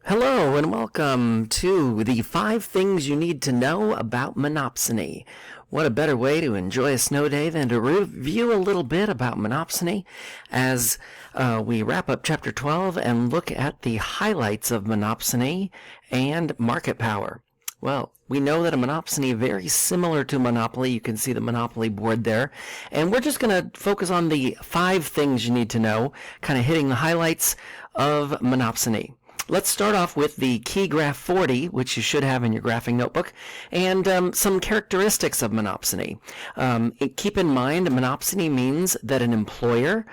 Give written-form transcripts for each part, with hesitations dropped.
Hello and welcome to the 5 things you need to know about monopsony. What a better way to enjoy a snow day than to review a little bit about monopsony as we wrap up chapter 12 and look at the highlights of monopsony and market power. Well, we know that a monopsony is very similar to Monopoly. You can see the Monopoly board there. And we're just going to focus on the 5 things you need to know, kind of hitting the highlights of monopsony. Let's start off with the key graph 40, which you should have in your graphing notebook, and some characteristics of monopsony. Keep in mind, monopsony means that an employer,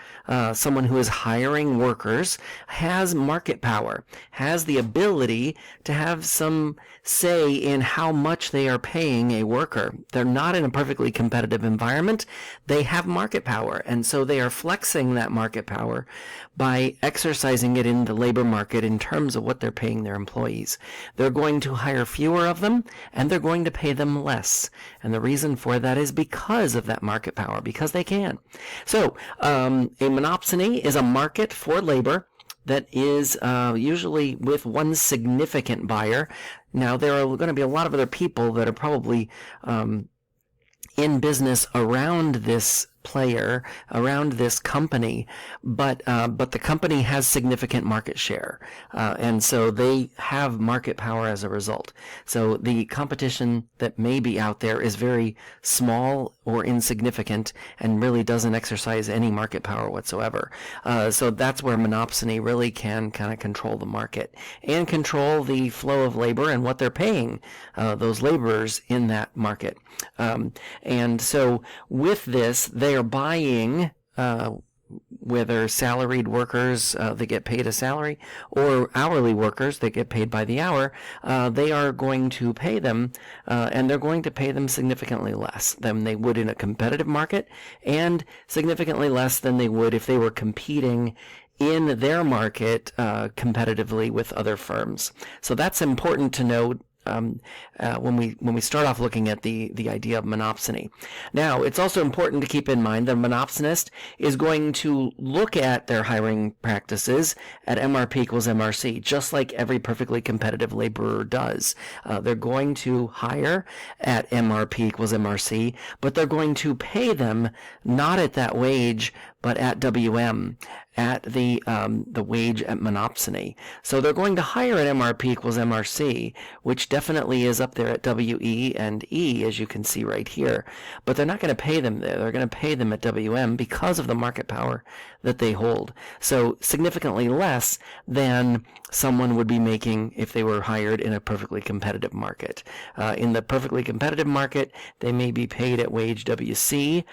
someone who is hiring workers, has market power, has the ability to have some say in how much they are paying a worker. They're not in a perfectly competitive environment. They have market power, and so they are flexing that market power by exercising it in the labor market in terms of what they're paying their employees. They're going to hire fewer of them, and they're going to pay them less. And the reason for that is because of that market power, because they can. So, a monopsony is a market for labor that is usually with one significant buyer. Now, there are going to be a lot of other people that are probably in business around this player, around this company, but the company has significant market share, and so they have market power as a result. So the competition that may be out there is very small or insignificant and really doesn't exercise any market power whatsoever. So that's where monopsony really can kind of control the market and control the flow of labor and what they're paying those laborers in that market. And so with this, they are buying, whether salaried workers that get paid a salary or hourly workers that get paid by the hour, they are going to pay them, and they're going to pay them significantly less than they would in a competitive market, and significantly less than they would if they were competing in their market competitively with other firms. So that's important to note when we start off looking at the idea of monopsony. Now, it's also important to keep in mind that a monopsonist is going to look at their hiring practices at MRP equals MRC, just like every perfectly competitive laborer does. They're going to hire at MRP equals MRC, but they're going to pay them not at that wage, but at WM, at the wage at monopsony. So they're going to hire at MRP equals MRC, which definitely is up there at WE and E, as you can see right here. But they're not going to pay them there. They're going to pay them at WM because of the market power that they hold. So significantly less than someone would be making if they were hired in a perfectly competitive market. In the perfectly competitive market, they may be paid at wage WC,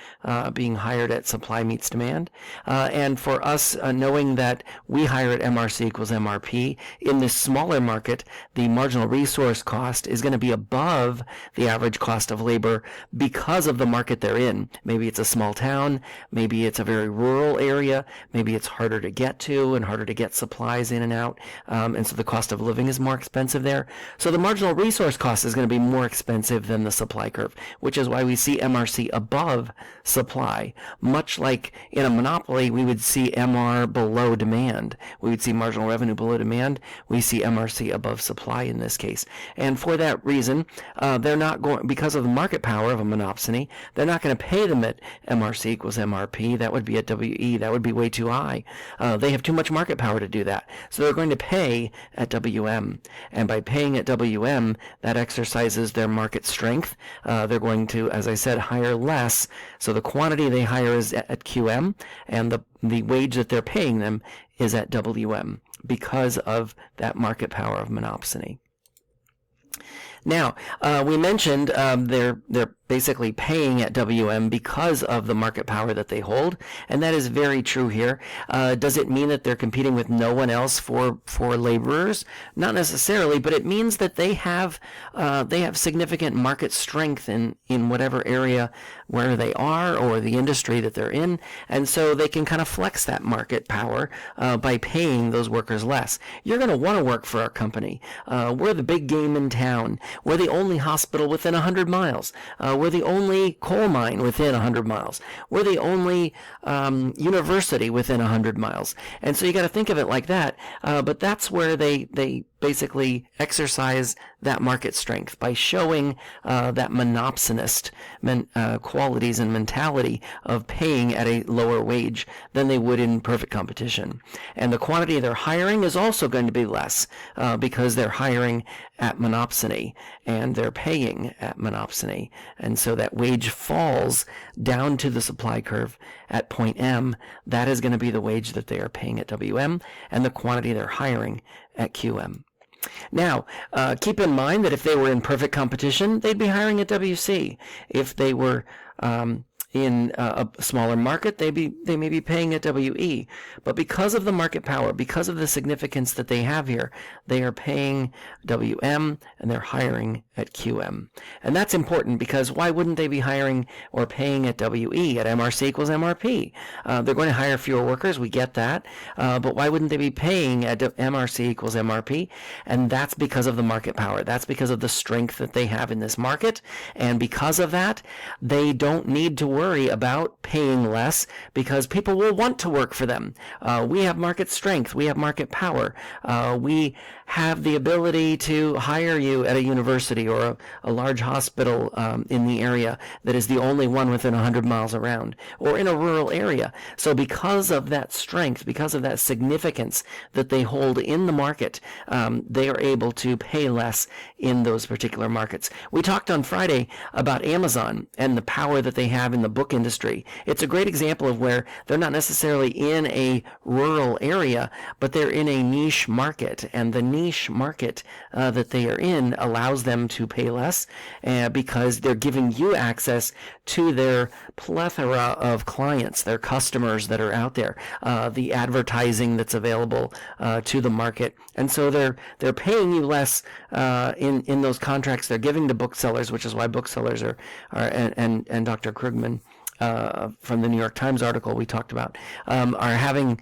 being hired at supply meets demand. And for us, knowing that we hire at MRC equals MRP, in this smaller market, the marginal resource cost is going to be above the average cost of labor because of the market they're in. Maybe it's a small town, maybe it's a very rural area, maybe it's harder to get to and harder to get supplies in and out, and so the cost of living is more expensive there. So the marginal resource cost is going to be more expensive than the supply curve, which is why we see MRC above supply. Much like in a monopoly, we would see MR below demand. We would see marginal revenue below demand. We see MRC above supply in this case. And for that reason, they're not going, because of the market power of a monopsony, they're not going to pay them at MRC equals MRP. That would be at WE. That would be way too high. They have too much market power to do that. So they're going to pay at WM. And by paying at WM, that exercises their market strength. They're going to, as I said, hire less. So the quantity they hire is at QM, and the wage that they're paying them is at WM because of that market power of monopsony. Now, we mentioned they're basically paying at WM because of the market power that they hold, and that is very true here. Does it mean that they're competing with no one else for laborers? Not necessarily, but it means that they have significant market strength in whatever area where they are or the industry that they're in, and so they can kind of flex that market power by paying those workers less. You're going to want to work for our company. We're the big game in town. We're the only hospital within 100 miles. We're the only coal mine within 100 miles. We're the only university within 100 miles. And so you got to think of it like that. But that's where they basically exercise that market strength by showing that monopsonist qualities and mentality of paying at a lower wage than they would in perfect competition. And the quantity they're hiring is also going to be less because they're hiring at monopsony and they're paying at monopsony. And so that wage falls down to the supply curve at point M. That is going to be the wage that they are paying at WM and the quantity they're hiring at QM. Now, keep in mind that if they were in perfect competition, they'd be hiring at WC. If they were in a smaller market, they may be paying at WE. But because of the market power, because of the significance that they have here, they are paying WM and they're hiring at QM. And that's important because why wouldn't they be hiring or paying at WE at MRC equals MRP? They're going to hire fewer workers, we get that. But why wouldn't they be paying at MRC equals MRP? And that's because of the market power. That's because of the strength that they have in this market. And because of that, they don't need to worry about paying less because people will want to work for them. We have market strength. We have market power. We have the ability to hire you at a university or a large hospital in the area that is the only one within 100 miles around, or in a rural area. So because of that strength, because of that significance that they hold in the market, they are able to pay less in those particular markets. We talked on Friday about Amazon and the power that they have in the book industry. It's a great example of where they're not necessarily in a rural area, but they're in a niche market, and the niche market that they are in allows them to pay less because they're giving you access to their plethora of clients, their customers that are out there, the advertising that's available to the market. And so they're paying you less in those contracts they're giving to booksellers, which is why booksellers are and Dr. Krugman from the New York Times article we talked about are having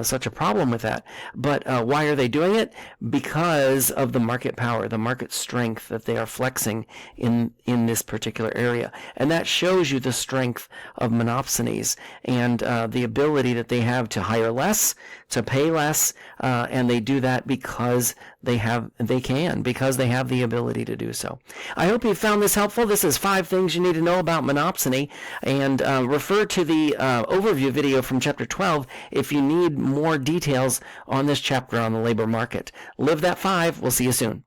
such a problem with that. But why are they doing it? Because of the market power, the market strength that they are flexing in this particular area. And that shows you the strength of monopsonies and the ability that they have to hire less, to pay less, and they do that because they have the ability to do so. I hope you found this helpful. This is 5 things you need to know about monopsony, and refer to the overview video from chapter 12 if you need more details on this chapter on the labor market. Live that 5. We'll see you soon.